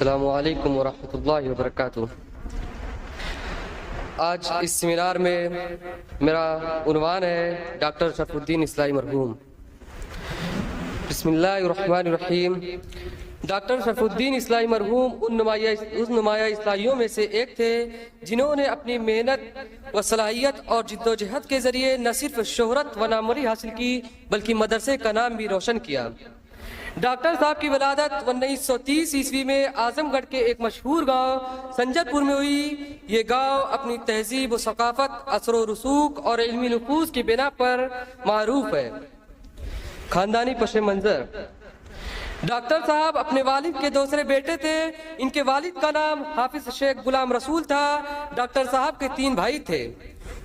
السلام علیکم ورحمۃ اللہ وبرکاتہ۔ آج اس سیمینار میں میرا عنوان ہے ڈاکٹر شرف الدین اصلاحی مرحوم۔ بسم اللہ الرحمن الرحیم۔ ڈاکٹر شرف الدین اصلاحی مرحوم ان نمایاں اصلاحیوں میں سے ایک تھے جنہوں نے اپنی محنت و صلاحیت اور جد و جہد کے ذریعے نہ صرف شہرت و ناموری حاصل کی بلکہ مدرسے کا نام بھی روشن کیا۔ ڈاکٹر صاحب کی ولادت 1930 عیسوی میں اعظم گڑھ کے ایک مشہور گاؤں سنجت پور میں ہوئی۔ یہ گاؤں اپنی تہذیب و ثقافت، اثر و رسوخ اور علمی نفوذ کی بنا پر معروف ہے۔ خاندانی پس منظر: ڈاکٹر صاحب اپنے والد کے دوسرے بیٹے تھے۔ ان کے والد کا نام حافظ شیخ غلام رسول تھا۔ ڈاکٹر صاحب کے 3 بھائی تھے۔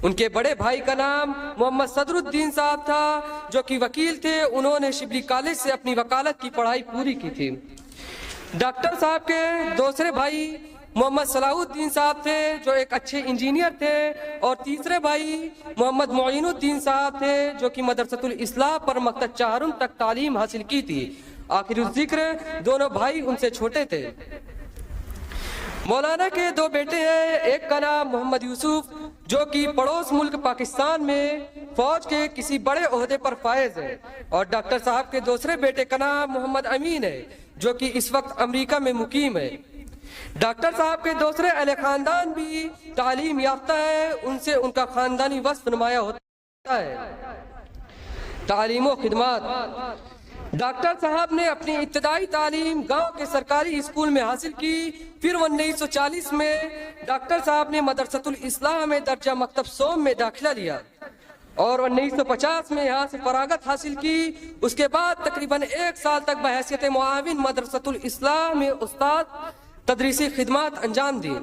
ان کے بڑے بھائی کا نام محمد صدر الدین صاحب تھا جو کہ وکیل تھے۔ انہوں نے شبلی کالج سے اپنی وکالت کی پڑھائی پوری کی تھی۔ ڈاکٹر صاحب کے دوسرے بھائی محمد صلاح الدین صاحب تھے جو ایک اچھے انجینئر تھے، اور تیسرے بھائی محمد معین الدین صاحب تھے جو کہ مدرسۃ الاصلاح پر مکتب چہارم تک تعلیم حاصل کی تھی۔ آخر الذکر دونوں بھائی ان سے چھوٹے تھے۔ مولانا کے 2 بیٹے ہیں۔ ایک کا نام محمد یوسف جو کہ پڑوس ملک پاکستان میں فوج کے کسی بڑے عہدے پر فائز ہے، اور ڈاکٹر صاحب کے دوسرے بیٹے کا نام محمد امین ہے جو کہ اس وقت امریکہ میں مقیم ہے۔ ڈاکٹر صاحب کے دوسرے اہل خاندان بھی تعلیم یافتہ ہے، ان سے ان کا خاندانی وصف نمایاں ہوتا ہے۔ تعلیم و خدمات: ڈاکٹر صاحب نے اپنی ابتدائی تعلیم گاؤں کے سرکاری اسکول میں حاصل کی۔ پھر 1940 میں ڈاکٹر صاحب نے مدرسۃ الاصلاح میں درجہ مکتب سوم میں داخلہ لیا اور 1950 میں یہاں سے فراغت حاصل کی۔ اس کے بعد تقریباً 1 سال تک بحیثیت معاون مدرسۃ الاصلاح میں استاد تدریسی خدمات انجام دی۔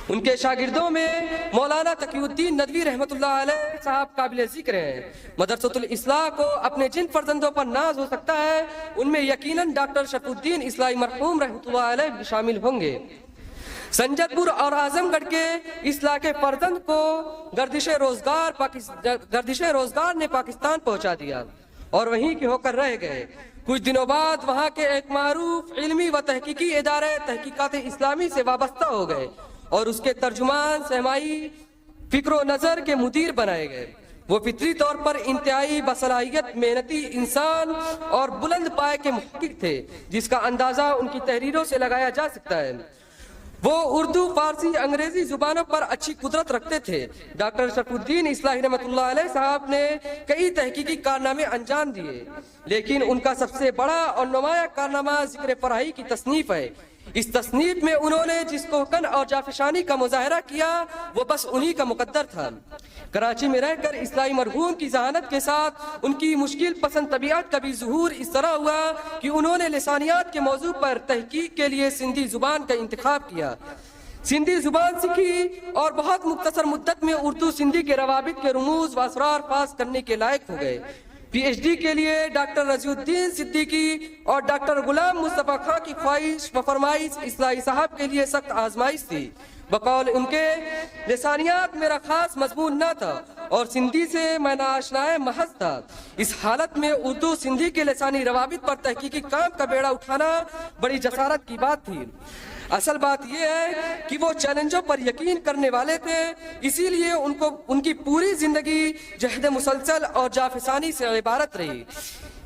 ان کے شاگردوں میں مولانا تقی الدین ندوی رحمۃ اللہ علیہ صاحب قابل ذکر ہیں۔ مدرسۃ الاصلاح کو اپنے جن فرزندوں پر ناز ہو سکتا ہے ان میں یقیناً ڈاکٹر شرف الدین اصلاحی مرحوم رحمۃ اللہ علیہ بھی شامل ہوں گے۔ سنجت پور اور اعظم گڑھ کے اصلاح کے فرزند کو گردش روزگار نے پاکستان پہنچا دیا اور وہیں کے ہو کر رہ گئے۔ کچھ دنوں بعد وہاں کے ایک معروف علمی و تحقیقی ادارے تحقیقات اسلامی سے وابستہ ہو گئے اور اس کے ترجمان سہمائی فکر و نظر کے مدیر بنائے گئے۔ وہ فطری طور پر انتہائی باصلاحیت محنتی انسان اور بلند پائے کے محقق تھے جس کا اندازہ ان کی تحریروں سے لگایا جا سکتا ہے۔ وہ اردو، فارسی، انگریزی زبانوں پر اچھی قدرت رکھتے تھے۔ ڈاکٹر شرف الدین اصلاحی رحمۃ اللہ علیہ صاحب نے کئی تحقیقی کارنامے انجام دیے، لیکن ان کا سب سے بڑا اور نمایاں کارنامہ ذکر فراہی کی تصنیف ہے۔ اس تصنیف میں انہوں نے جس کوہکن اور جافشانی کا مظاہرہ کیا وہ بس انہی کا مقدر تھا۔ کراچی میں رہ کر اصلاحی مرحوم کی ذہانت کے ساتھ ان کی مشکل پسند طبیعت کا بھی ظہور اس طرح ہوا کہ انہوں نے لسانیات کے موضوع پر تحقیق کے لیے سندھی زبان کا انتخاب کیا۔ سندھی زبان سیکھی اور بہت مختصر مدت میں اردو سندھی کے روابط کے رموز و اسرار پاس کرنے کے لائق ہو گئے۔ پی ایچ ڈی کے لیے ڈاکٹر رضی الدین صدیقی اور ڈاکٹر غلام مصطفیٰ خان کی خواہش و فرمائش اصلاحی صاحب کے لیے سخت آزمائش تھی۔ بقول ان کے لسانیات میرا خاص مضمون نہ تھا اور سندھی سے میں ناآشنا محض تھا۔ اس حالت میں اردو سندھی کے لسانی روابط پر تحقیقی کام کا بیڑا اٹھانا بڑی جسارت کی بات تھی۔ اصل بات یہ ہے کہ وہ چیلنجوں پر یقین کرنے والے تھے، اسی لیے ان کی پوری زندگی جہد مسلسل اور جافسانی سے عبارت رہی۔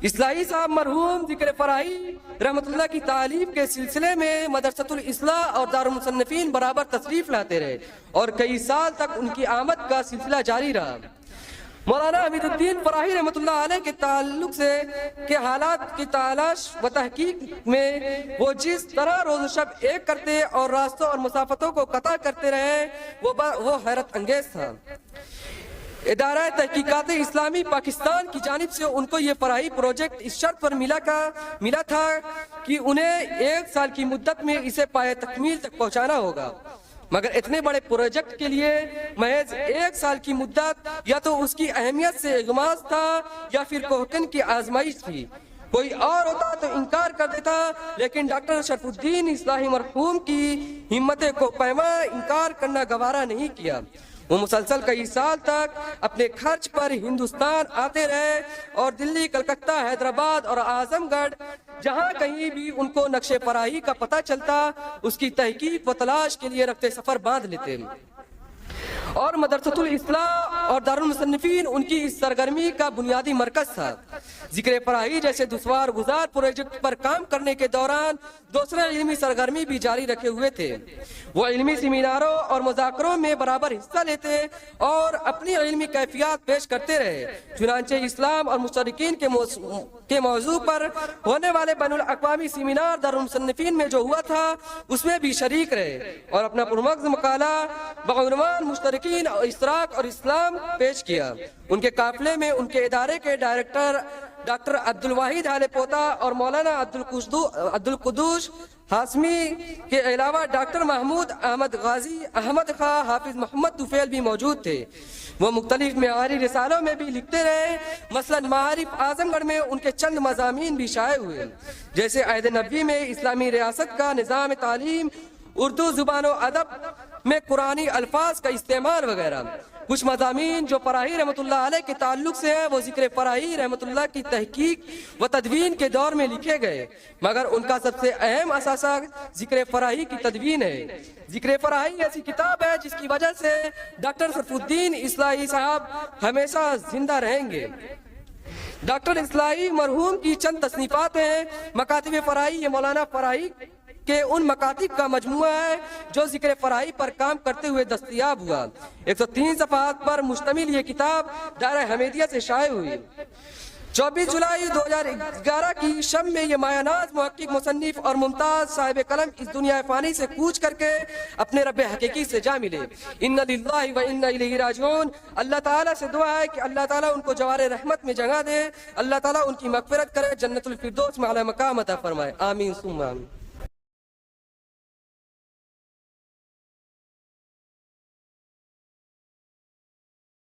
اصلاحی صاحب مرحوم ذکر فراہی رحمۃ اللہ کی تعلیم کے سلسلے میں مدرسۃ الاصلاح اور دارالمصنفین برابر تشریف لاتے رہے اور کئی سال تک ان کی آمد کا سلسلہ جاری رہا۔ مولانا حمید الدین فراہی رحمۃ اللہ علیہ کے تعلق سے کے حالات کی تلاش و تحقیق میں وہ جس طرح روز و شب ایک کرتے اور راستوں اور مسافتوں کو قطع کرتے رہے وہ حیرت انگیز تھا۔ ادارہ تحقیقات اسلامی پاکستان کی جانب سے ان کو یہ فراہی پروجیکٹ اس شرط پر ملا تھا کہ انہیں 1 سال کی مدت میں اسے پائے تکمیل تک پہنچانا ہوگا، مگر اتنے بڑے پروجیکٹ کے لیے محض 1 سال کی مدت یا تو اس کی اہمیت سے اغماض تھا یا پھر کوہکن کی آزمائش تھی۔ کوئی اور ہوتا تو انکار کر دیتا، لیکن ڈاکٹر شرف الدین اصلاحی مرحوم کی ہمت کو پیما انکار کرنا گوارا نہیں کیا۔ وہ مسلسل کئی سال تک اپنے خرچ پر ہندوستان آتے رہے اور دلی، کلکتہ، حیدرآباد اور اعظم گڑھ جہاں کہیں بھی ان کو نقش پرائی کا پتہ چلتا اس کی تحقیق و تلاش کے لیے رفتے سفر باندھ لیتے، اور مدرسۃ الاصلاح اور دارالمصنفین ان کی اس سرگرمی کا بنیادی مرکز تھا۔ ذکر فراہی جیسے دشوار گزار پروجیکٹ پر کام کرنے کے دوران دوسرے علمی سرگرمی بھی جاری رکھے ہوئے تھے۔ وہ علمی سیمیناروں اور مذاکروں میں برابر حصہ لیتے اور اپنی علمی کیفیات پیش کرتے رہے۔ چنانچہ اسلام اور مشترکین کے موضوع پر ہونے والے بین الاقوامی سیمینار دارالمصنفین میں جو ہوا تھا اس میں بھی شریک رہے اور اپنا پرمغز مقالہ بعنوان مشترکین اور اشتراک اور اسلام پیش کیا۔ ان کے قافلے میں ان کے ادارے کے ڈائریکٹر ڈاکٹر عبدالواحد حال پوتا اور مولانا عبدالقدوس ہاشمی کے علاوہ ڈاکٹر محمود احمد غازی، احمد خواہ، حافظ محمد طفیل بھی موجود تھے۔ وہ مختلف معیاری رسالوں میں بھی لکھتے رہے، مثلا معارف اعظم گڑھ میں ان کے چند مضامین بھی شائع ہوئے، جیسے عہد نبوی میں اسلامی ریاست کا نظام تعلیم، اردو زبان و ادب میں قرآنی الفاظ کا استعمال وغیرہ۔ کچھ مضامین جو فراہی رحمۃ اللہ علیہ کے تعلق سے ہیں وہ ذکر فراہی رحمۃ اللہ کی تحقیق و تدوین کے دور میں لکھے گئے، مگر ان کا سب سے اہم اثاثہ ذکر فراہی کی تدوین ہے۔ ذکر فراہی ایسی کتاب ہے جس کی وجہ سے ڈاکٹر شرف الدین اصلاحی صاحب ہمیشہ زندہ رہیں گے۔ ڈاکٹر اصلاحی مرحوم کی چند تصنیفات ہیں۔ مکاتب فراہی یہ مولانا فراہی کہ ان مکاتب کا مجموعہ ہے جو ذکر فراہی پر کام کرتے ہوئے دستیاب ہوا۔ 103 صفحات پر مشتمل یہ کتاب دائرہ حمیدیہ سے شائع ہوئی۔ 24 جولائی 2011 کی شب میں یہ مایہ ناز محقق، مصنف اور ممتاز صاحب قلم اس دنیا فانی سے کوچ کر کے اپنے رب حقیقی سے جا ملے۔ ان للہ و انا الیہ راجعون۔ اللہ تعالیٰ سے دعا ہے کہ اللہ تعالیٰ ان کو جوار رحمت میں جگہ دے، اللہ تعالیٰ ان کی مغفرت کرے، جنت الفردوس میں اعلی مقام عطا فرمائے، آمین ثم آمین۔